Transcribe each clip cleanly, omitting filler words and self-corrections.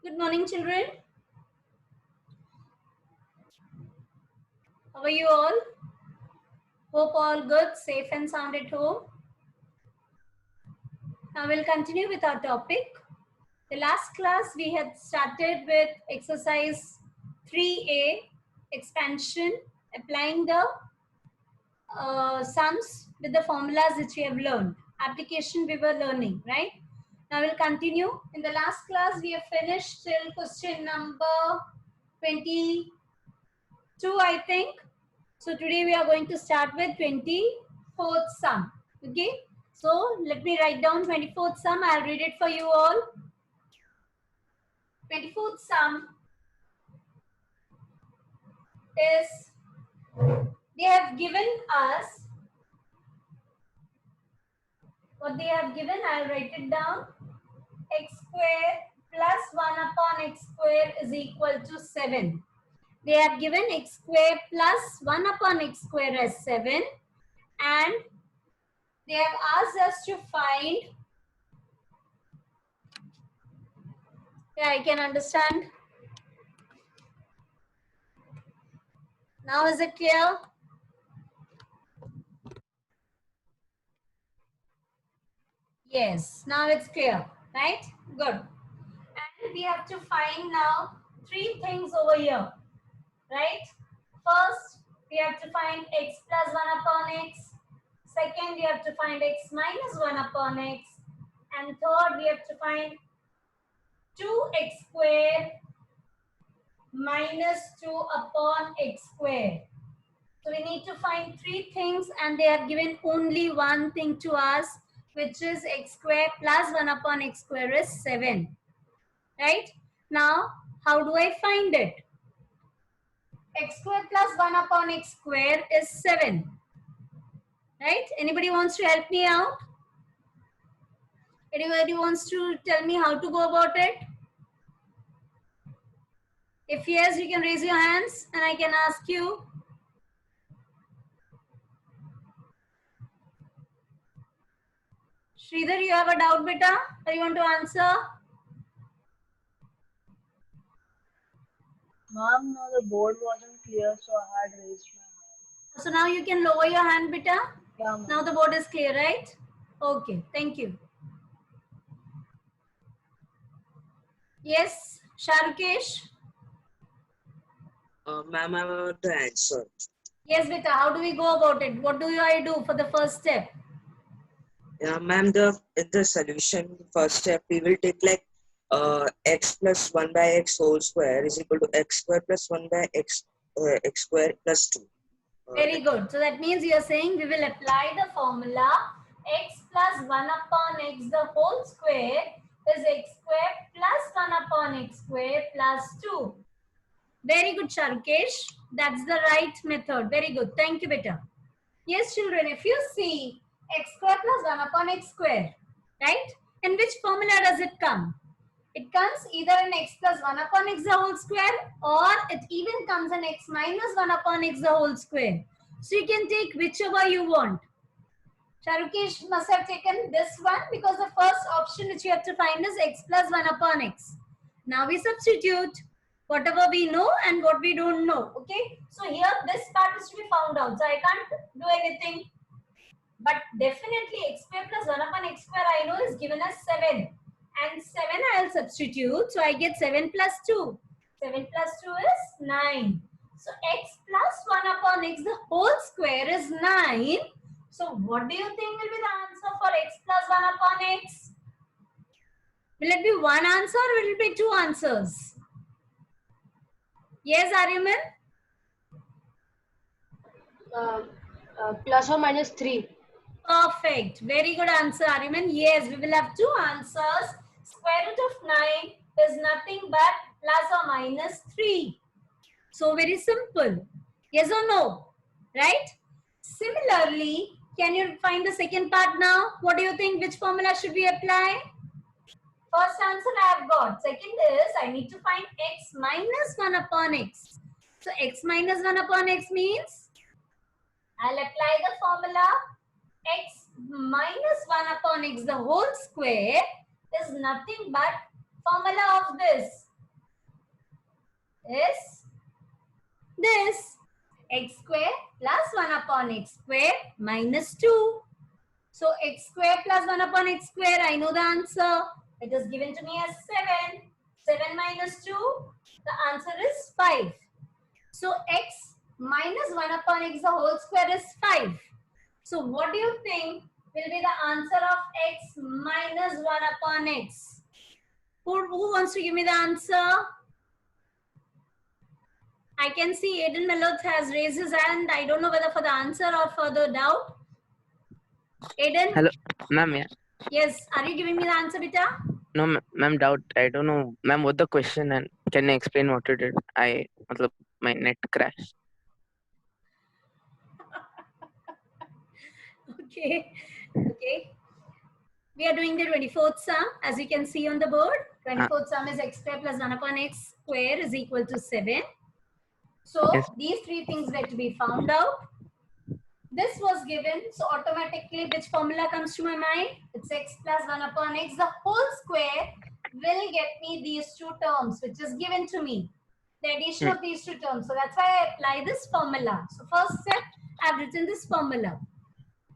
Good morning, children. How are you all? Hope all good, safe and sound at home. Now we'll continue with our topic. The last class we had started with exercise 3A, expansion, applying the sums with the formulas which we have learned. Application we were learning, right? Now we'll continue. In the last class we have finished till question number 22, I think. So today we are going to start with 24th sum. Okay. So let me write down 24th sum. I'll read it for you all. 24th sum is, they have given us, what they have given, I'll write it down. X square plus 1 upon x square is equal to 7. They have given x square plus 1 upon x square as 7, and they have asked us to find, yeah, I can understand. Now is it clear? Yes, now it's clear, right? Good. And we have to find now 3 things over here, right? First, we have to find x plus 1 upon x. Second, we have to find x minus 1 upon x. And third, we have to find 2x square minus 2 upon x square. So we need to find 3 things, and they have given only one thing to us, which is x square plus 1 upon x square is 7. Right? Now, how do I find it? X square plus 1 upon x square is 7. Right? Anybody wants to help me out? Anybody wants to tell me how to go about it? If yes, you can raise your hands and I can ask you. Sridhar, you have a doubt, beta? Or you want to answer? Ma'am, no, the board wasn't clear, so I had raised my hand. So now you can lower your hand, beta? Yeah, ma'am. Now the board is clear, right? Okay, thank you. Yes, Sharukesh? Ma'am, I have the answer. Yes, beta, how do we go about it? What do I do for the first step? Yeah, ma'am, in the solution, first step, we will take like x plus 1 by x whole square is equal to x square plus 1 by x square plus 2. Very good. So that means you are saying we will apply the formula x plus 1 upon x the whole square is x square plus 1 upon x square plus 2. Very good, Sharukesh. That's the right method. Very good. Thank you, beta. Yes, children, if you see x square plus 1 upon x square, right? In which formula does it come? It comes either in x plus 1 upon x the whole square, or it even comes in x minus 1 upon x the whole square. So you can take whichever you want. Sharukesh must have taken this one because the first option which you have to find is x plus 1 upon x. Now we substitute whatever we know and what we don't know. Okay. So here this part is to be found out. So I can't do anything. But definitely x square plus 1 upon x square I know is given as 7. And 7 I'll substitute. So I get 7 plus 2. 7 plus 2 is 9. So x plus 1 upon x the whole square is 9. So what do you think will be the answer for x plus 1 upon x? Will it be one answer or will it be two answers? Yes, Aryaman? Plus or minus 3. Perfect. Very good answer, Aryaman. Yes, we will have two answers. Square root of 9 is nothing but plus or minus 3. So very simple. Yes or no? Right? Similarly, can you find the second part now? What do you think? Which formula should we apply? First answer I have got. Second is I need to find x minus 1 upon x. So x minus 1 upon x means I'll apply the formula x minus 1 upon x the whole square is nothing but formula of this. is this. X square plus 1 upon x square minus 2. So x square plus 1 upon x square, I know the answer. It is given to me as 7. 7 minus 2, the answer is 5. So x minus 1 upon x the whole square is 5. So what do you think will be the answer of x minus 1 upon x? Who wants to give me the answer? I can see Aiden Meloth has raised his hand. I don't know whether for the answer or for the doubt. Aiden? Hello, ma'am. Yeah. Yes. Are you giving me the answer, Beta? No, ma'am. Doubt. I don't know, ma'am. What the question and can you explain what you did? My net crashed. Okay. Okay. We are doing the 24th sum. As you can see on the board, 24th sum is x square plus 1 upon x square is equal to 7. So Yes. these three things were to be found out. This was given, so automatically which formula comes to my mind? It's x plus 1 upon x. The whole square will get me these two terms, which is given to me. The addition of these two terms. So that's why I apply this formula. So first step, I've written this formula.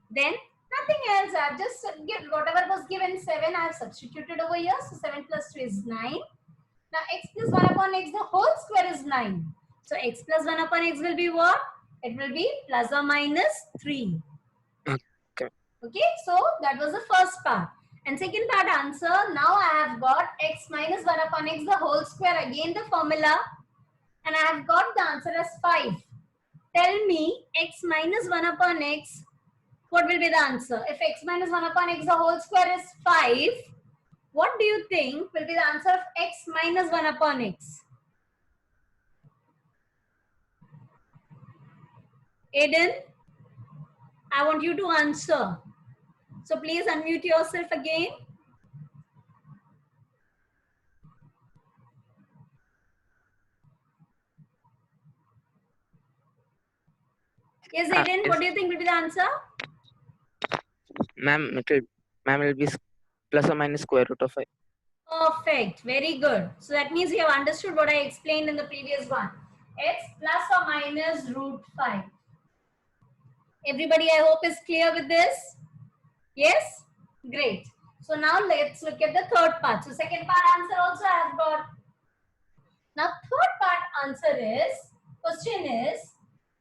Then nothing else. I've just given whatever was given 7. I've substituted over here. So 7 plus 2 is 9. Now x plus 1 upon x, the whole square is 9. So x plus 1 upon x will be what? It will be plus or minus 3. Okay. Okay, so that was the first part. And second part answer, now I have got x minus 1 upon x, the whole square, again the formula. And I have got the answer as 5. Tell me x minus 1 upon x, what will be the answer? If x minus 1 upon x, the whole square is 5, what do you think will be the answer of x minus 1 upon x? Aiden, I want you to answer. So please unmute yourself again. Yes, Aiden, Yes. what do you think will be the answer? Ma'am, it will be plus or minus square root of 5. Perfect. Very good. So that means you have understood what I explained in the previous one. X plus or minus root 5. Everybody, I hope, is clear with this? Yes? Great. So now let's look at the third part. So second part answer also I have got. Now third part answer is, question is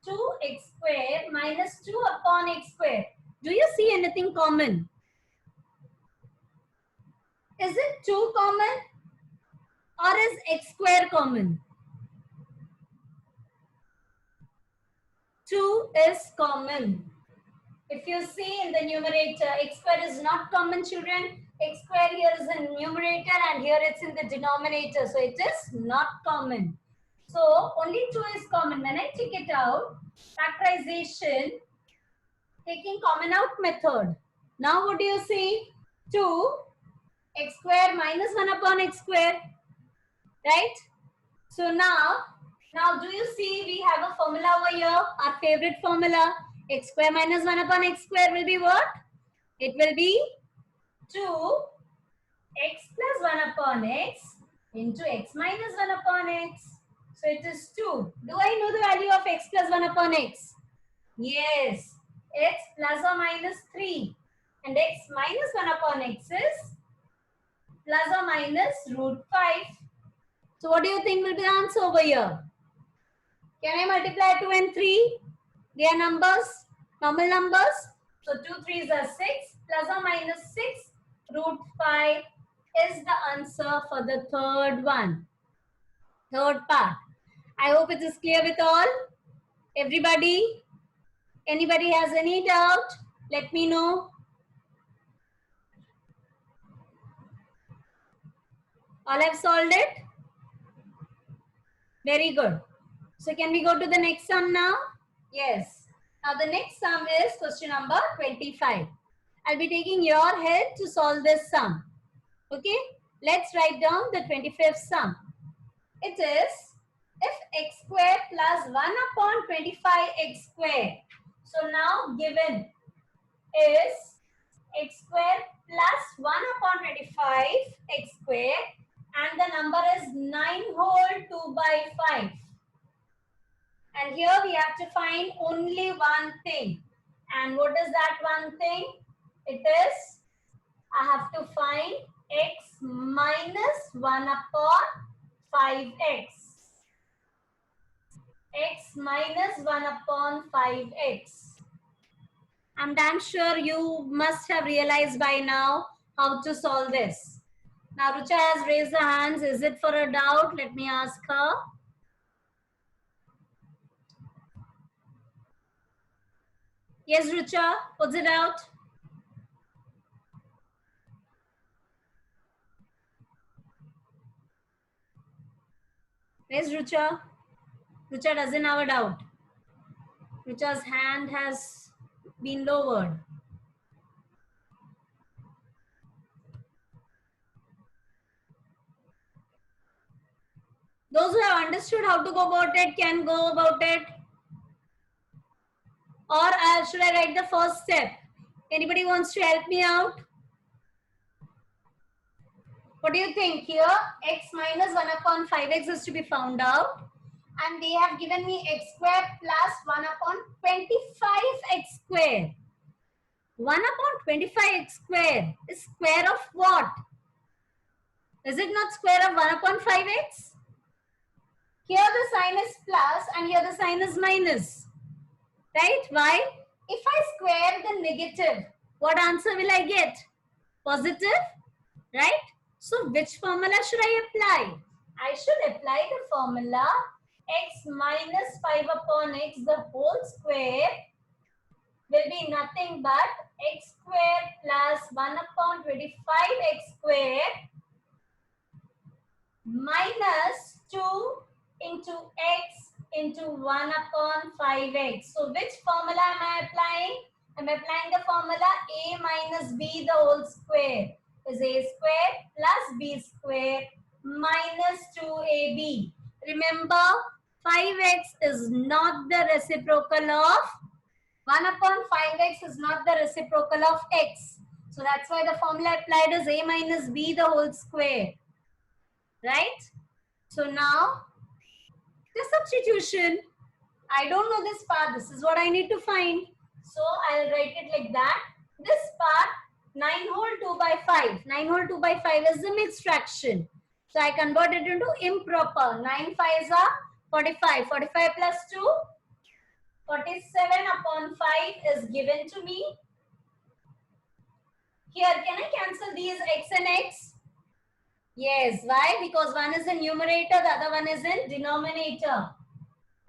2x square minus 2 upon x square. Do you see anything common? Is it 2 common or is x square common? 2 is common. If you see in the numerator, x square is not common, children. X square here is in numerator and here it's in the denominator. So it is not common. So only 2 is common. When I take it out, factorization, taking common out method. Now what do you see? 2 x square minus 1 upon x square. Right? So now do you see we have a formula over here? Our favorite formula. X square minus 1 upon x square will be what? It will be 2 x plus 1 upon x into x minus 1 upon x. So it is 2. Do I know the value of x plus 1 upon x? Yes. X plus or minus 3. And x minus 1 upon x is plus or minus root 5. So what do you think will be the answer over here? Can I multiply 2 and 3? They are numbers, normal numbers. So 2 3s are 6, plus or minus 6 root 5 is the answer for the third one. Third part. I hope it is clear with all. Everybody? Anybody has any doubt? Let me know. All have solved it? Very good. So can we go to the next sum now? Yes. Now the next sum is question number 25. I'll be taking your help to solve this sum. Okay. Let's write down the 25th sum. It is if x square plus 1 upon 25x square. So now given is x square plus 1 upon 25 x square and the number is 9 whole 2 by 5. And here we have to find only one thing. And what is that one thing? It is, I have to find x minus 1 upon 5x. X minus 1 upon 5x. I'm damn sure you must have realized by now how to solve this. Now Rucha has raised her hands. Is it for a doubt? Let me ask her. Yes, Rucha, what's it out? Where's Rucha? Rucha doesn't have a doubt. Rucha's hand has been lowered. Those who have understood how to go about it can go about it. Or should I write the first step? Anybody wants to help me out? What do you think here? X minus 1 upon 5x is to be found out. And they have given me x square plus 1 upon 25x square. 1 upon 25x square is square of what? Is it not square of 1 upon 5x? Here the sign is plus and here the sign is minus. Right? Why? If I square the negative, what answer will I get? Positive? Right? So which formula should I apply? I should apply the formula x minus 5 upon x the whole square will be nothing but x square plus 1 upon 25x square minus 2 into x into 1 upon 5x. So which formula am I applying? I am applying the formula a minus b the whole square is a square plus b square minus 2ab. Remember, 5x is not the reciprocal of 1 upon 5x is not the reciprocal of x. So that's why the formula applied is a minus b the whole square. Right? So now, the substitution. I don't know this part. This is what I need to find. So I'll write it like that. This part, 9 whole 2 by 5. 9 whole 2 by 5 is the mixed fraction. So I convert it into improper. 9 5s are 45. 45 plus 2, 47 upon 5 is given to me. Here, can I cancel these x and x? Yes. Why? Because one is in numerator, the other one is in denominator.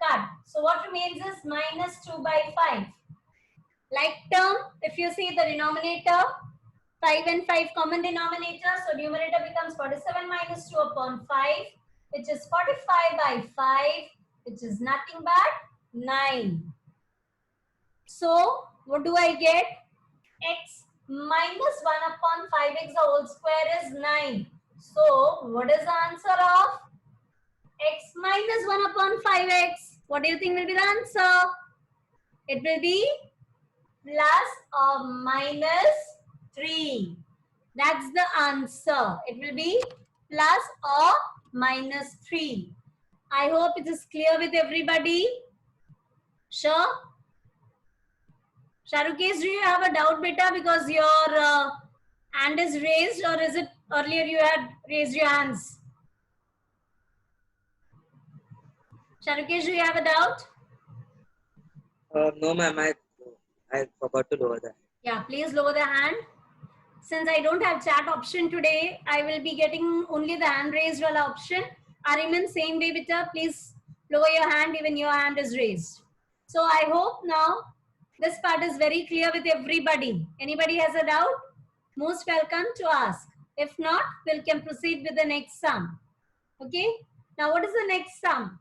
Cut. So what remains is minus 2 by 5. Like term, if you see the denominator, 5 and 5 common denominator. So numerator becomes 47 minus 2 upon 5, which is 45 by 5, which is nothing but 9. So what do I get? X minus 1 upon 5x the whole square is 9. So what is the answer of x minus 1 upon 5x? What do you think will be the answer? It will be plus or minus 3. That's the answer. It will be plus or minus 3. I hope it is clear with everybody. Sure? Sharukesh, do you have a doubt, beta? Because your hand is raised, or is it earlier you had raised your hands? Sharukesh, do you have a doubt? No, ma'am, I forgot to lower that. Yeah, please lower the hand. Since I don't have chat option today, I will be getting only the hand raised wala option. Ariman, same way, beta. Please lower your hand, even your hand is raised. So I hope now this part is very clear with everybody. Anybody has a doubt? Most welcome to ask. If not, we can proceed with the next sum. Okay. Now, what is the next sum?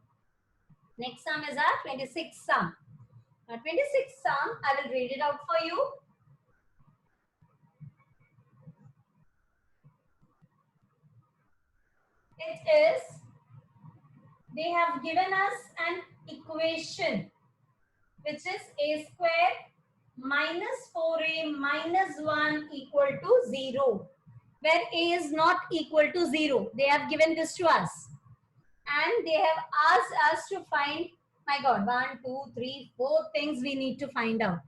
Next sum is our 26th sum. Now, 26th sum, I will read it out for you. It is, they have given us an equation which is a square minus 4a minus 1 equal to 0. where a is not equal to 0. They have given this to us. And they have asked us to find, my God, 1, 2, 3, 4 things we need to find out.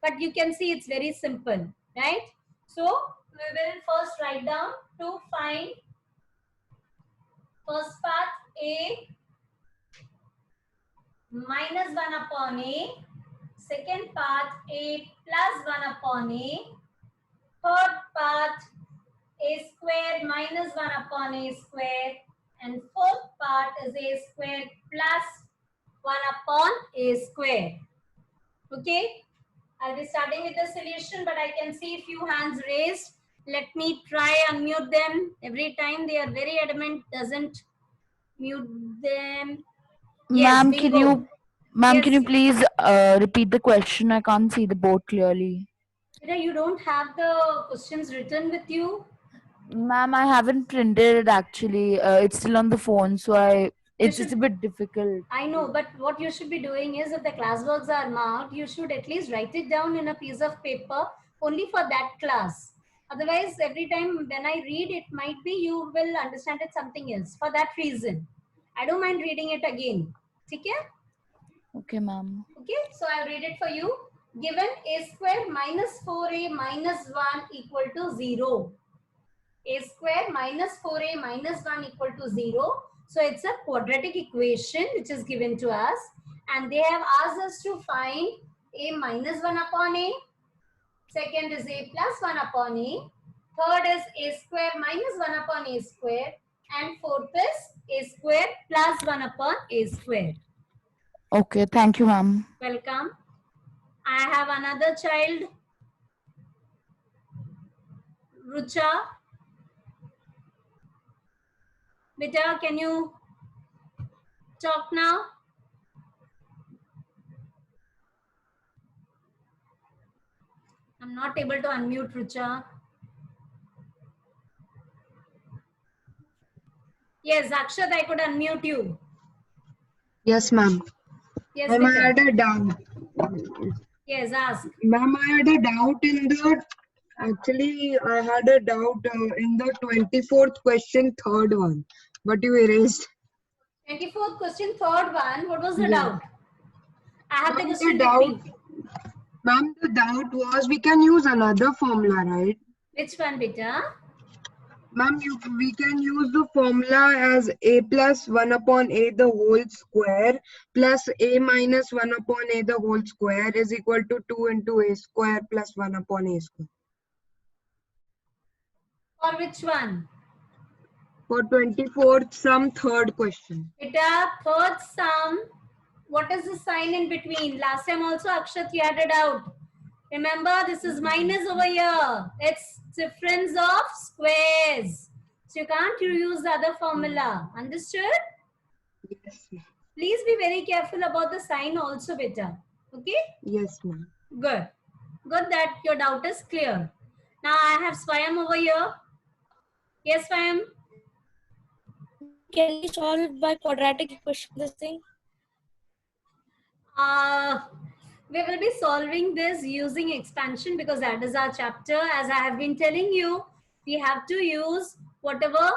But you can see it's very simple, right? So we will first write down to find first part a minus 1 upon a, second part a plus 1 upon a, third part a square minus 1 upon a square, and fourth part is a square plus 1 upon a square. Okay, I'll be starting with the solution, but I can see few hands raised. Let me try unmute them. Every time they are very adamant, doesn't mute them. Yes, Ma'am, bingo. Ma'am, Yes. can you please repeat the question? I can't see the board clearly. You don't have the questions written with you? Ma'am, I haven't printed it actually. It's still on the phone, so it's a bit difficult. I know, but what you should be doing is if the class works are marked, you should at least write it down in a piece of paper only for that class. Otherwise, every time when I read, it might be you will understand it something else. For that reason, I don't mind reading it again. Okay? Okay, ma'am. Okay, so I'll read it for you. Given a square minus 4a minus 1 equal to 0. A square minus 4a minus 1 equal to 0. So it's a quadratic equation which is given to us. And they have asked us to find a minus 1 upon a. Second is a plus 1 upon a. Third is a square minus 1 upon a square. And fourth is a square plus 1 upon a square. Okay, thank you, ma'am. Welcome. I have another child, Rucha. Beta, can you talk now? I'm not able to unmute Rucha. Yes, Akshat, I could unmute you. Yes, ma'am. Yes, Ma'am, I Beta. had a doubt. Yes, ask. Ma'am, I had a doubt in the. Actually, I had a doubt in the 24th question, third one, but you erased. 24th question, third one. What was the Yeah. doubt? I have the Ma'am, question the with doubt. me. Ma'am, the doubt was we can use another formula, right? Which one, Beta? Ma'am, we can use the formula as a plus 1 upon a the whole square plus a minus 1 upon a the whole square is equal to 2 into a square plus 1 upon a square. Or which one? For 24th sum, third question. Beta, third sum. What is the sign in between? Last time also, Akshat, you had a doubt. Remember, this is minus over here. It's difference of squares. So you can't use the other formula. Understood? Yes, ma'am. Please be very careful about the sign also, beta. Okay? Yes, ma'am. Good. Good that your doubt is clear. Now I have Swayam over here. Yes, Swayam. Can we solve by quadratic equation this thing? We will be solving this using expansion because that is our chapter. As I have been telling you, we have to use whatever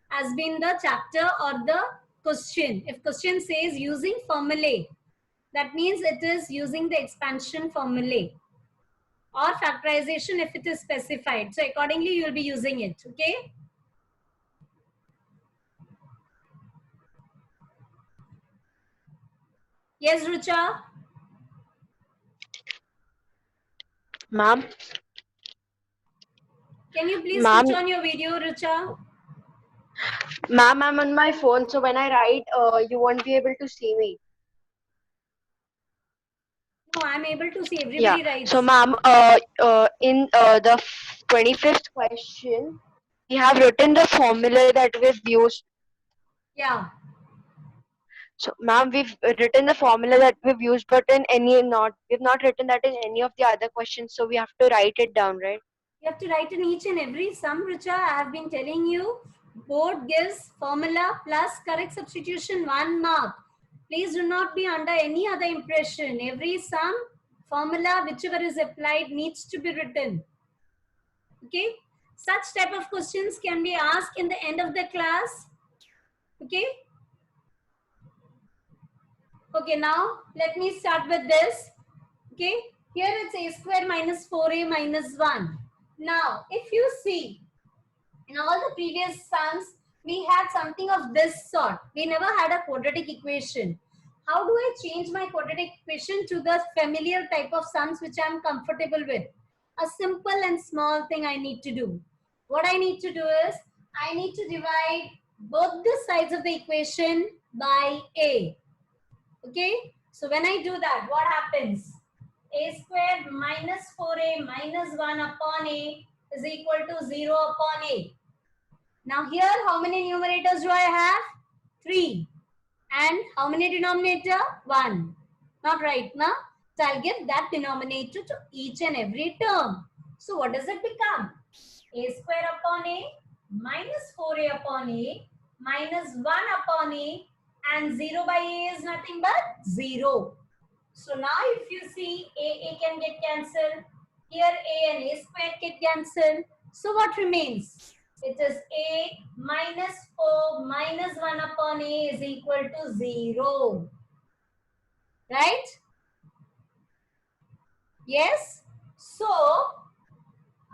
has been the chapter or the question. If question says using formulae, that means it is using the expansion formulae or factorization if it is specified. So accordingly, you will be using it. Okay. Yes, Rucha. Ma'am? Can you please Ma'am. switch on your video, Rucha? Ma'am, I'm on my phone, so when I write, you won't be able to see me. No, I'm able to see. Everybody writes. So, ma'am, in the 25th question, we have written the formula that we've used. Yeah. So, ma'am, we've written the formula that we've used, but we've not written that in any of the other questions. So we have to write it down, right? You have to write in each and every sum, Rucha. I have been telling you, board gives formula plus correct substitution 1 mark. Please do not be under any other impression. Every sum, formula, whichever is applied, needs to be written. Okay. Such type of questions can be asked in the end of the class. Okay. Okay, now let me start with this. Okay, here it's a square minus 4a minus 1. Now, if you see, in all the previous sums, we had something of this sort. We never had a quadratic equation. How do I change my quadratic equation to the familiar type of sums which I am comfortable with? A simple and small thing I need to do. What I need to do is, I need to divide both the sides of the equation by a. Okay, so when I do that, what happens? A squared minus 4a minus 1 upon a is equal to 0 upon a. Now here, how many numerators do I have? 3. And how many denominator? 1. Not right, na? So I'll give that denominator to each and every term. So what does it become? A square upon a minus 4a upon a minus 1 upon a, and 0 by a is nothing but 0. So now if you see, a can get cancelled. Here a and a square get cancelled. So what remains? It is a minus 4 minus 1 upon a is equal to 0. Right? Yes? So,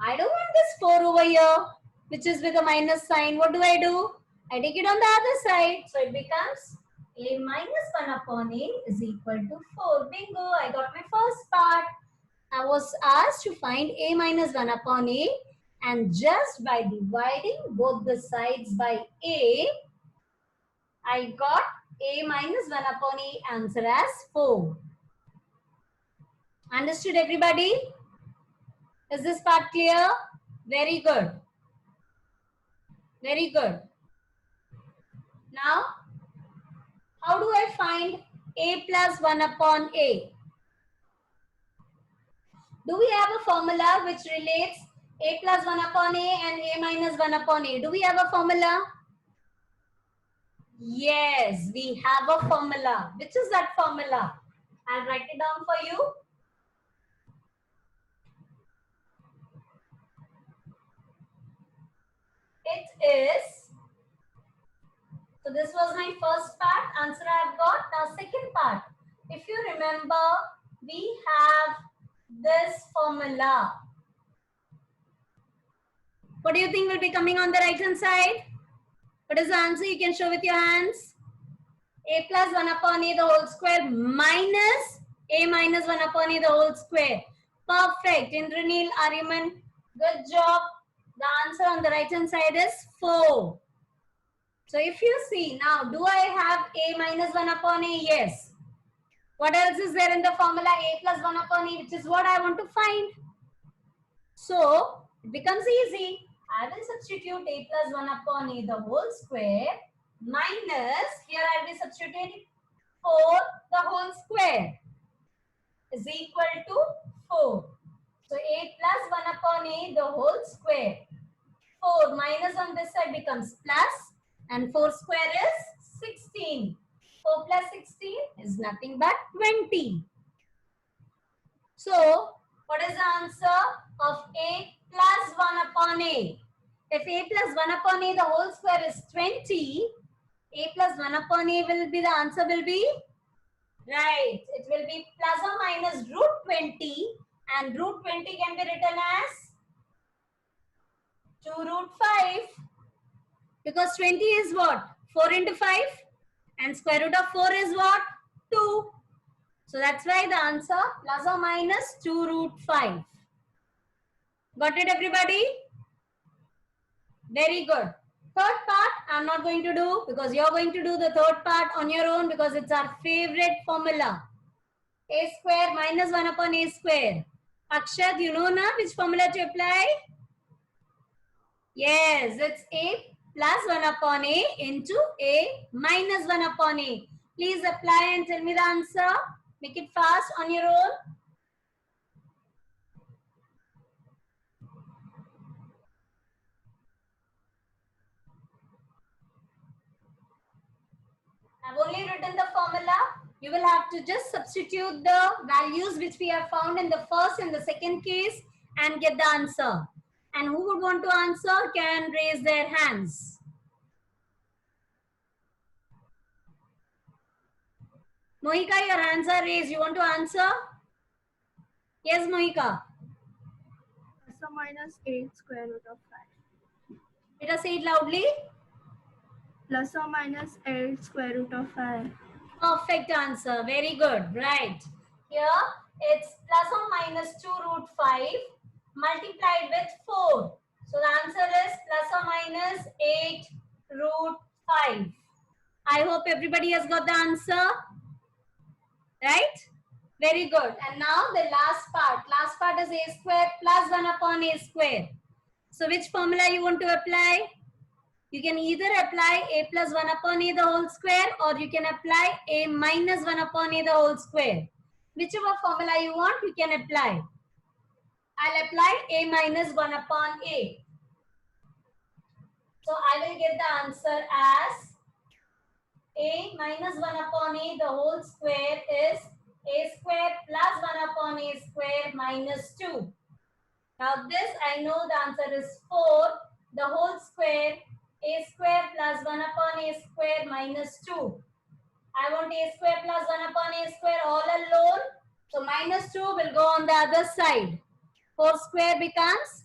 I don't want this 4 over here, which is with a minus sign. What do? I take it on the other side. So it becomes a minus 1 upon a is equal to 4. Bingo, I got my first part. I was asked to find a minus 1 upon a, and just by dividing both the sides by a, I got a minus 1 upon a answer as 4. Understood, everybody? Is this part clear? Very good. Very good. Now, how do I find a plus 1 upon a? Do we have a formula which relates a plus 1 upon a and a minus 1 upon a? Do we have a formula? Yes, we have a formula. Which is that formula? I'll write it down for you. It is, so this was my first part, answer I've got. Now second part, if you remember, we have this formula. What do you think will be coming on the right hand side? What is the answer? You can show with your hands. A plus 1 upon a the whole square minus a minus 1 upon a the whole square. Perfect. Indranil, Ariman, good job. The answer on the right hand side is 4. So if you see now, do I have a minus 1 upon a? Yes. What else is there in the formula? A plus 1 upon a, which is what I want to find. So it becomes easy. I will substitute a plus 1 upon a the whole square minus, here I will be substituting 4 the whole square is equal to 4. So a plus 1 upon a the whole square. 4 minus on this side becomes plus, and 4 square is 16. 4 plus 16 is nothing but 20. So what is the answer of a plus 1 upon a? If a plus 1 upon a the whole square is 20, a plus 1 upon a will be, the answer will be, right, it will be plus or minus root 20, and root 20 can be written as 2 root 5, because 20 is what? 4 into 5, and square root of 4 is what? 2. So that's why the answer plus or minus 2 root 5. Got it, everybody? Very good. Third part I'm not going to do, because you're going to do the third part on your own, because it's our favorite formula. A square minus 1 upon a square. Akshat, you know now which formula to apply? Yes, it's a plus 1 upon a into a minus 1 upon a. Please apply and tell me the answer. Make it fast on your own. I've only written the formula. You will have to just substitute the values which we have found in the first and the second case and get the answer. And who would want to answer can raise their hands. Mohika, your hands are raised. You want to answer? Yes, Mohika. Plus or minus 8 square root of 5. Let us say it loudly. Plus or minus 8 square root of 5. Perfect answer. Very good. Right. Here it's plus or minus 2 root 5 multiplied with 4. So the answer is plus or minus 8 root 5. I hope everybody has got the answer. Right? Very good. And now the last part. Last part is a square plus 1 upon a square. So which formula you want to apply? You can either apply a plus 1 upon a the whole square, or you can apply a minus 1 upon a the whole square. Whichever formula you want, you can apply. I'll apply a minus 1 upon a. So I will get the answer as a minus 1 upon a the whole square is a square plus 1 upon a square minus 2. Now this I know the answer is 4. The whole square, a square plus 1 upon a square minus 2. I want a square plus 1 upon a square all alone. So minus 2 will go on the other side. 4 square becomes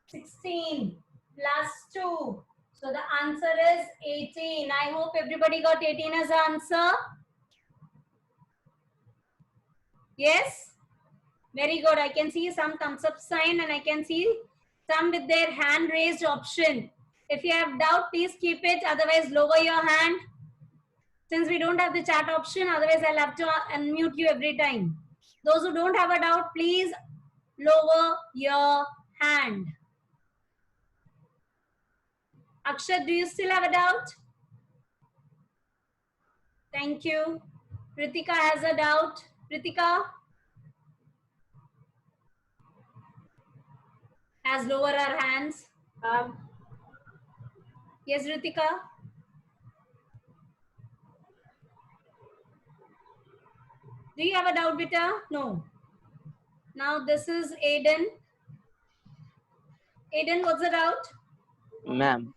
16 plus 2. So the answer is 18. I hope everybody got 18 as the answer. Yes? Very good. I can see some thumbs up sign and I can see some with their hand raised option. If you have doubt, please keep it. Otherwise, lower your hand. Since we don't have the chat option, otherwise I'll have to unmute you every time. Those who don't have a doubt, please lower your hand. Akshat, do you still have a doubt? Thank you. Ritika has a doubt. Ritika has lowered her hands. Yes, Ritika. Do you have a doubt, Beta? No. Now this is Aiden. Aiden, what's the doubt? Ma'am.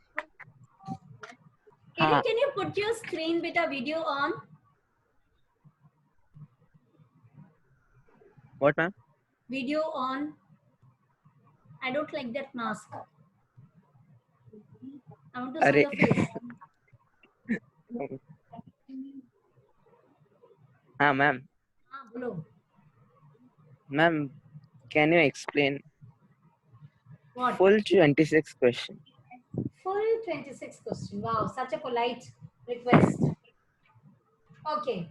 Aiden, can you put your screen Beta video on? What, ma'am? Video on. I don't like that mask. I want to see your face. Ma'am. Hello. Ma'am, can you explain What? full 26 question? Full 26 question. Wow, such a polite request. Okay.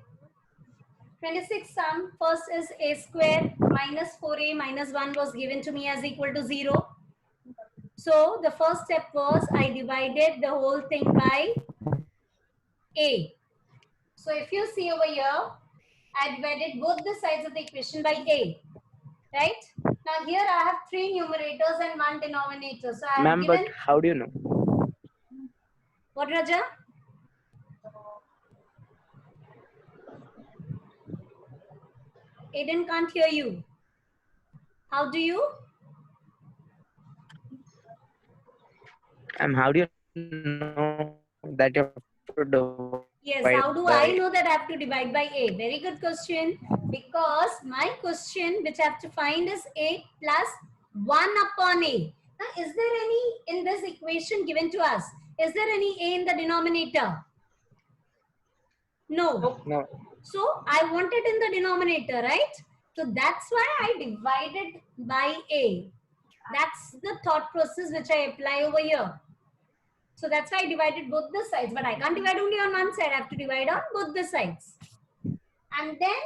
26 sum. First is a square minus 4a minus 1 was given to me as equal to 0. So the first step was I divided the whole thing by a. So if you see over here, I divided both the sides of the equation by a. Right? Now here I have 3 numerators and 1 denominator. So I have Ma'am, but given... how do you know? What, Raja? Aiden can't hear you. How do you? How do you know that you have to divide Yes, how do I know that I have to divide by a? Very good question. Because my question which I have to find is a plus 1 upon a. Now, is there any in this equation given to us? Is there any a in the denominator? No. No. So, I want it in the denominator, right? So, that's why I divided by a. That's the thought process which I apply over here. So that's why I divided both the sides. But I can't divide only on one side. I have to divide on both the sides. And then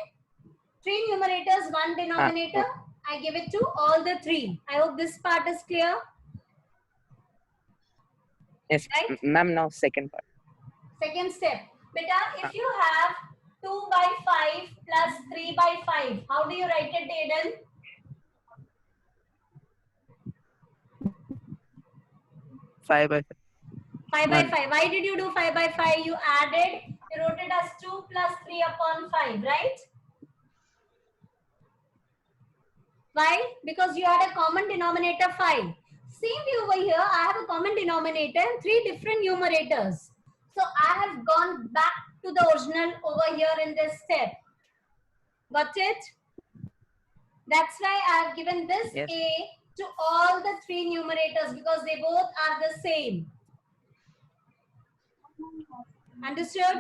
3 numerators, 1 denominator. I give it to all the 3. I hope this part is clear. Yes, Right? ma'am, now second part. Second step. Beta, if you have 2 by 5 plus 3 by 5, how do you write it, Aiden? 5 by 5. 5 by 5. Why did you do 5 by 5? You added, you wrote it as 2 plus 3 upon 5, right? Why? Because you had a common denominator 5. Same way over here, I have a common denominator and 3 different numerators. So I have gone back to the original over here in this step. Got it? That's why I have given this Yes. A to all the 3 numerators because they both are the same. Understood?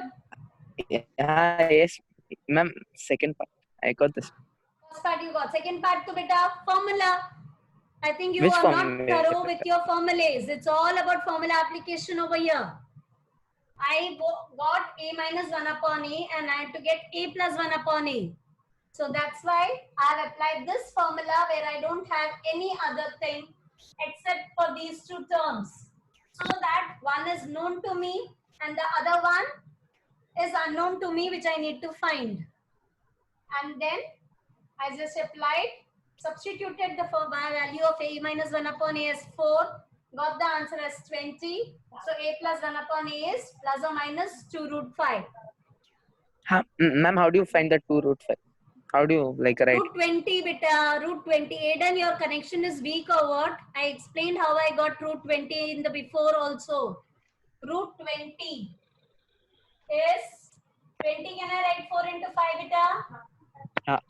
Yeah, yes. Ma'am, second part. I got this. First part you got. Second part to beta formula. I think you Which are not formula? thorough with your formulas. It's all about formula application over here. I got A minus 1 upon A and I had to get A plus 1 upon A. So that's why I have applied this formula where I don't have any other thing except for these two terms. So that one is known to me and the other one is unknown to me, which I need to find. And then I just applied, substituted the value of A minus 1 upon A as 4, got the answer as 20. So A plus 1 upon A is plus or minus 2 root 5. Ma'am, how do you find the 2 root 5? How do you like write? Root 20 beta, root 20. Aiden, your connection is weak or what? I explained how I got root 20 in the before also. Root 20 is 20. Can I write 4 into 5 beta? Ah.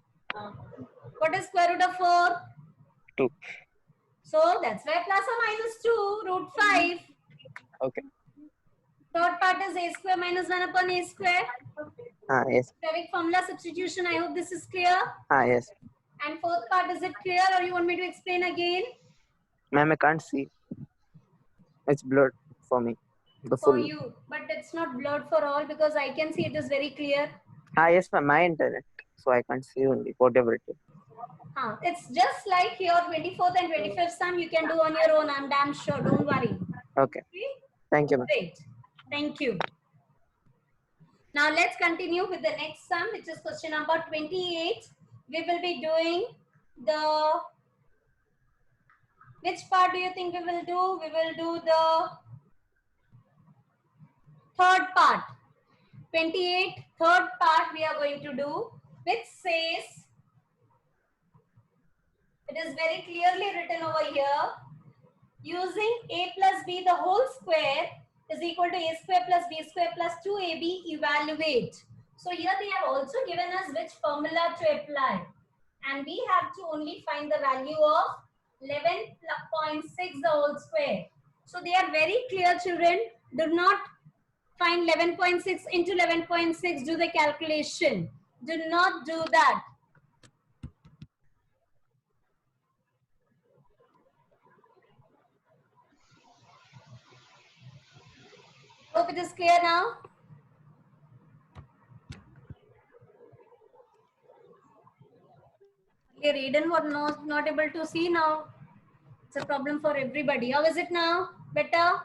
What is square root of 4? 2. So that's why plus or minus 2 root 5. Okay. Third part is A square minus 1 upon A square. Yes. Squaric formula substitution. I hope this is clear. Yes. And fourth part, is it clear or you want me to explain again? Ma'am, I can't see. It's blurred for me. The For full. you, but it's not blurred for all because I can see it is very clear. Yes, ma'am. My internet. So I can't see only whatever it is. It's just like your 24th and 25th sum you can do on your own. I'm damn sure. Don't worry. Okay. Thank you, ma'am. Great. Thank you. Now let's continue with the next sum, which is question number 28. We will be doing the, which part do you think we will do? We will do the third part. 28, third part we are going to do, which says, it is very clearly written over here, using A plus B the whole square is equal to A square plus B square plus 2AB evaluate. So here they have also given us which formula to apply. And we have to only find the value of 11.6 the whole square. So they are very clear, children. Do not find 11.6 into 11.6, do the calculation. Do not do that. Hope it is clear now. Aiden was not able to see now. It's a problem for everybody. How is it now? Better?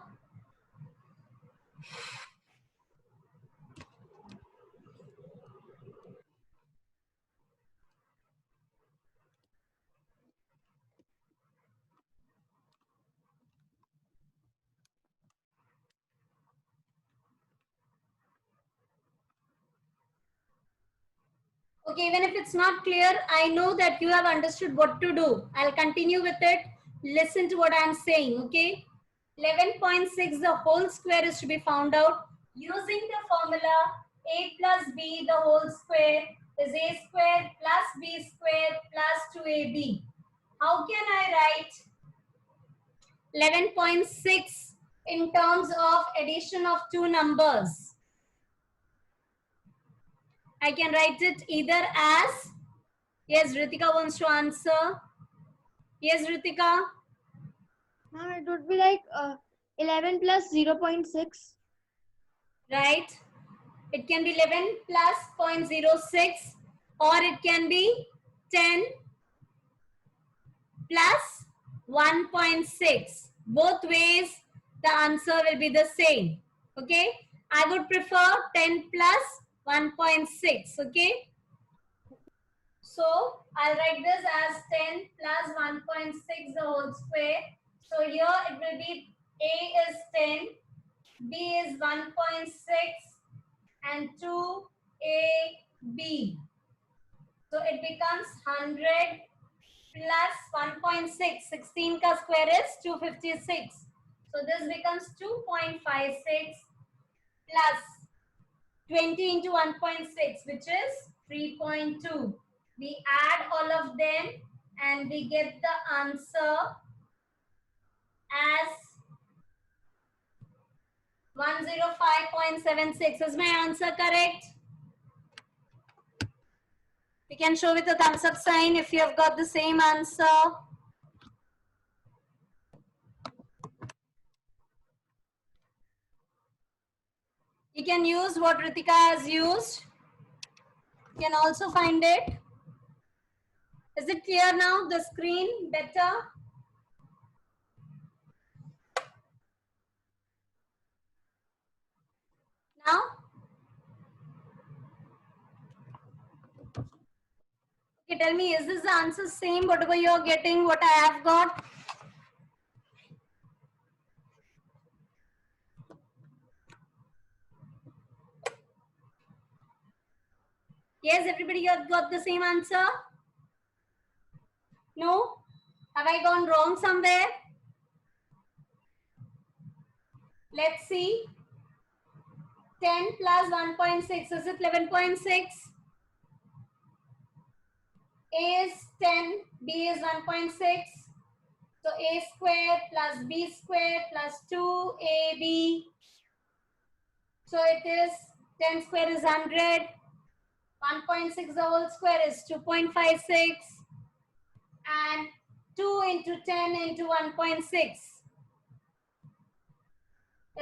Okay, even if it's not clear, I know that you have understood what to do. I'll continue with it. Listen to what I'm saying, okay? 11.6, the whole square is to be found out using the formula A plus B, the whole square is A square plus B square plus 2AB. How can I write 11.6 in terms of addition of two numbers? I can write it either as, yes, Ritika wants to answer. Yes, Ritika. It would be like 11 plus 0.6. Right. It can be 11 plus 0.06 or it can be 10 plus 1.6. Both ways, the answer will be the same. Okay. I would prefer 10 plus 1.6. Okay. So I'll write this as 10 plus 1.6 the whole square. So here it will be A is 10, B is 1.6 and 2AB. So it becomes 100 plus 1.6. 16 ka square is 256. So this becomes 2.56 plus 20 into 1.6, which is 3.2. We add all of them and we get the answer as 105.76. Is my answer correct? You can show with a thumbs up sign if you have got the same answer. You can use what Ritika has used. You can also find it. Is it clear now? The screen better? Now? Okay, tell me, is this the answer same? Whatever you're getting, what I have got? Yes, everybody has got the same answer? No? Have I gone wrong somewhere? Let's see. 10 plus 1.6, is it 11.6? A is 10, B is 1.6. So A square plus B square plus 2AB. So it is 10 square is 100. 1.6 the whole square is 2.56. And 2 into 10 into 1.6.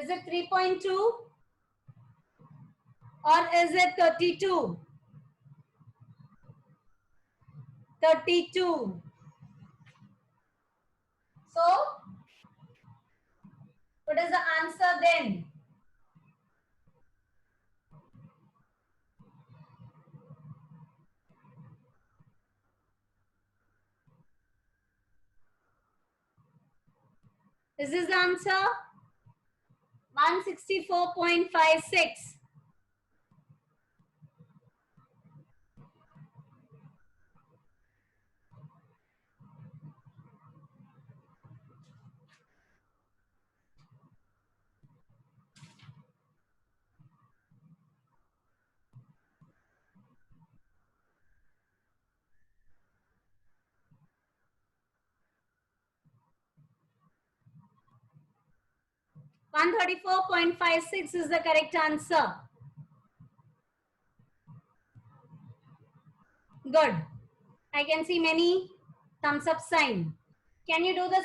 Is it 3.2? Or is it 32? 32. So, what is the answer then? Is this the answer? 164.56. One 134.56 is the correct answer. Good. I can see many thumbs up sign. Can you do the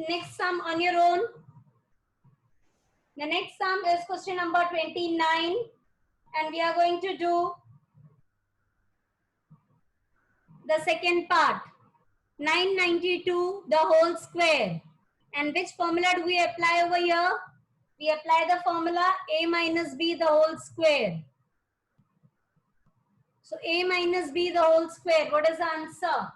next sum on your own? The next sum is question number 29 and we are going to do the second part. 992 the whole square. And which formula do we apply over here? We apply the formula A minus B the whole square. So A minus B the whole square. What is the answer?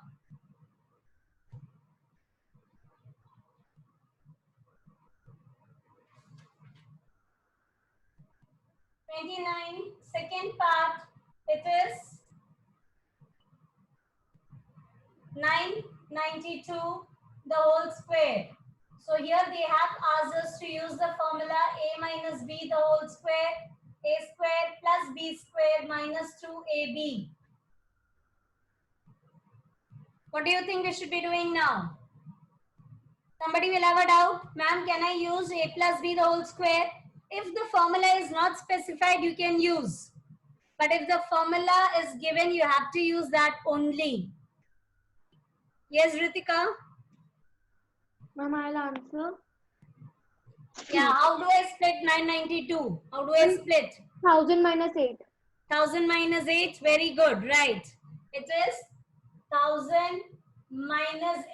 29, second part, it is 992 the whole square. So here they have asked us to use the formula A minus B the whole square, A square plus B square minus 2AB. What do you think we should be doing now? Somebody will have a doubt. Ma'am, can I use A plus B the whole square? If the formula is not specified, you can use. But if the formula is given, you have to use that only. Yes, Ritika? Ma'am, I'll answer. Yeah, how do I split 992? How do I split? 1000 minus 8. 1000 minus 8, very good, right. It is 1000 minus 8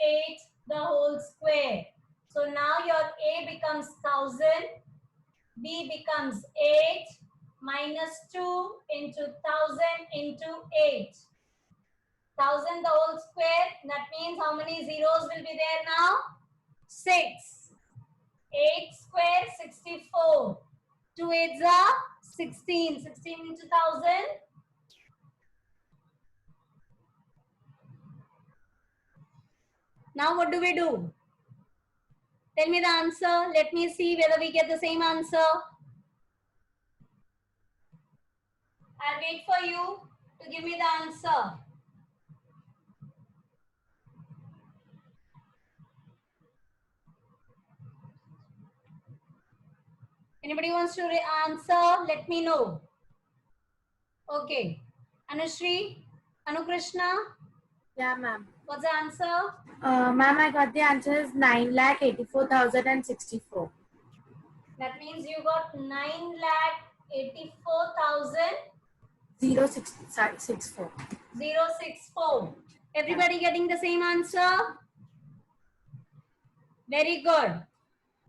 the whole square. So now your A becomes 1000, B becomes 8 minus 2 into 1000 into 8. 1000 the whole square, that means how many zeros will be there now? 6. 8 square, 64. 2 8s are 16. 16 into 1000. Now what do we do? Tell me the answer. Let me see whether we get the same answer. I'll wait for you to give me the answer. Anybody wants to answer? Let me know. Okay. Anushri, Anukrishna, Yeah, ma'am. what's the answer? Ma'am, I got the answer is 9,84,064. That means you got 9,84,064. 064. Everybody getting the same answer? Very good.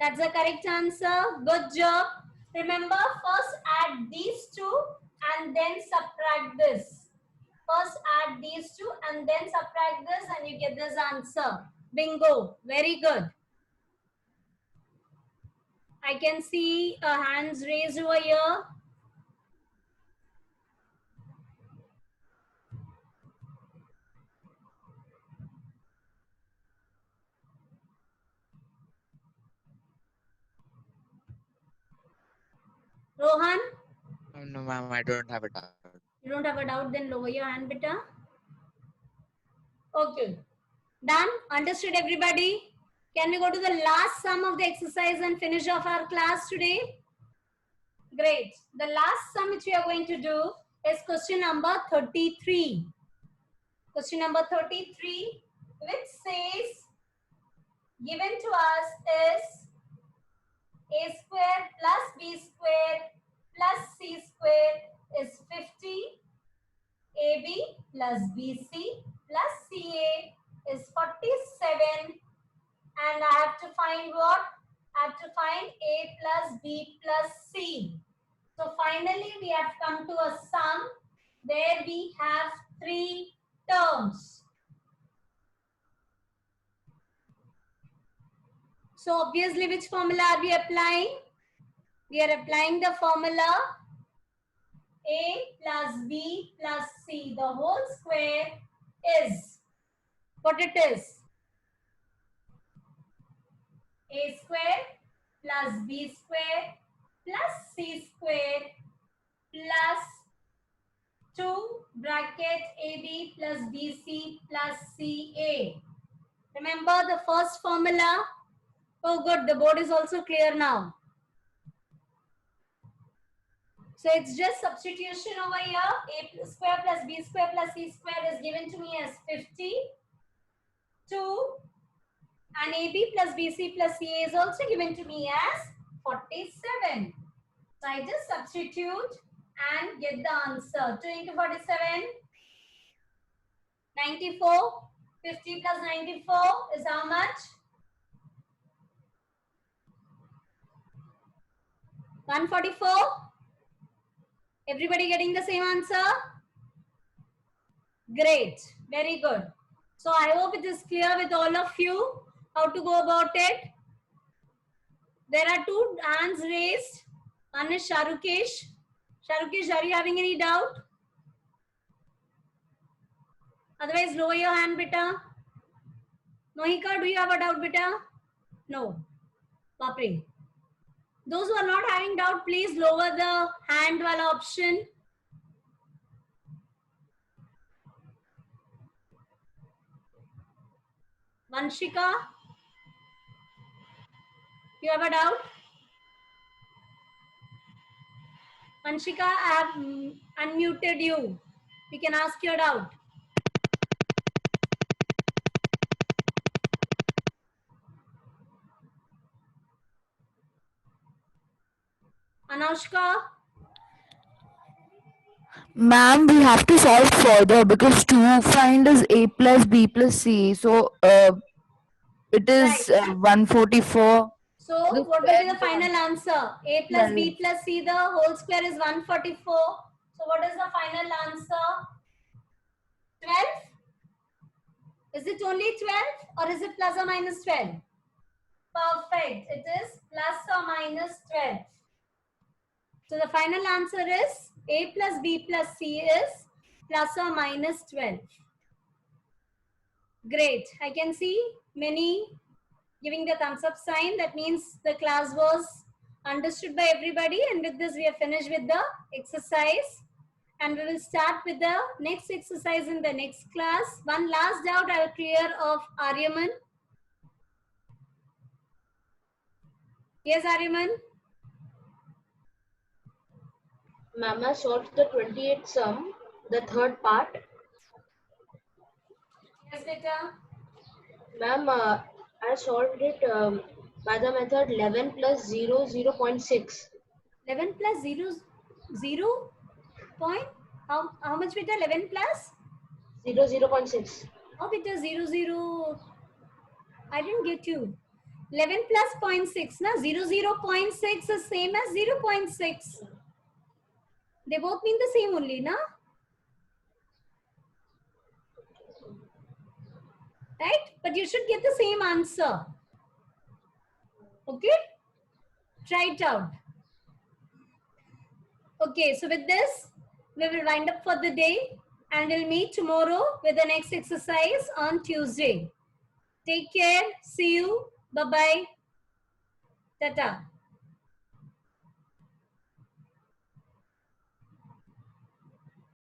That's the correct answer. Good job. Remember, first add these two and then subtract this. First add these two and then subtract this and you get this answer. Bingo. Very good. I can see hands raised over here. Rohan? No, ma'am, I don't have a doubt. You don't have a doubt, then lower your hand, beta. Okay. Done? Understood, everybody? Can we go to the last sum of the exercise and finish off our class today? Great. The last sum which we are going to do is question number 33. Question number 33, which says, given to us is a square plus b square plus c square is 50. AB plus BC plus CA is 47. And I have to find what? I have to find A plus B plus C. So finally we have come to a sum where we have three terms. So obviously which formula are we applying? We are applying the formula A plus B plus C. The whole square is what it is. A square plus B square plus C square plus 2 bracket AB plus BC plus CA. Remember the first formula? Oh good, the board is also clear now. So it's just substitution over here. A square plus B square plus C square is given to me as 50. 2 and AB plus BC plus CA is also given to me as 47. So I just substitute and get the answer. 2 into 47, 94. 50 plus 94 is how much? 144. Everybody getting the same answer? Great. Very good. So I hope it is clear with all of you how to go about it. There are two hands raised. One is Sharukesh. Sharukesh, are you having any doubt? Otherwise, lower your hand, beta. Mohika, do you have a doubt, beta? No. Bapre. Those who are not having doubt, please lower the hand wala option. Vanshika, you have a doubt? Vanshika, I have unmuted you. You can ask your doubt. Anushka, Ma'am, we have to solve further because 2 find is A plus B plus C. So it is 144. so what will be the final answer? A plus B plus C, the whole square is 144. So what is the final answer? 12? Is it only 12 or is it plus or minus 12? Perfect. It is plus or minus 12. So the final answer is A plus B plus C is plus or minus 12. Great. I can see Many giving the thumbs up sign. That means the class was understood by everybody. And with this, we are finished with the exercise. And we will start with the next exercise in the next class. One last doubt I'll clear of Aryaman. Yes, Aryaman? Ma'am, I solved the 28 sum, the third part. Yes, beta. Ma'am, I solved it by the method 11 plus 0, 0.6. 11 plus 0, 0 point? How much beta? 11 plus? 0, 0.6. How beta 0, 0? I didn't get you. 11 plus 0.6, na? 0, 0.6 is same as 0.6. They both mean the same only, na? Right? But you should get the same answer. Okay? Try it out. Okay, so with this, we will wind up for the day and we'll meet tomorrow with the next exercise on Tuesday. Take care. See you. Bye-bye. Tata.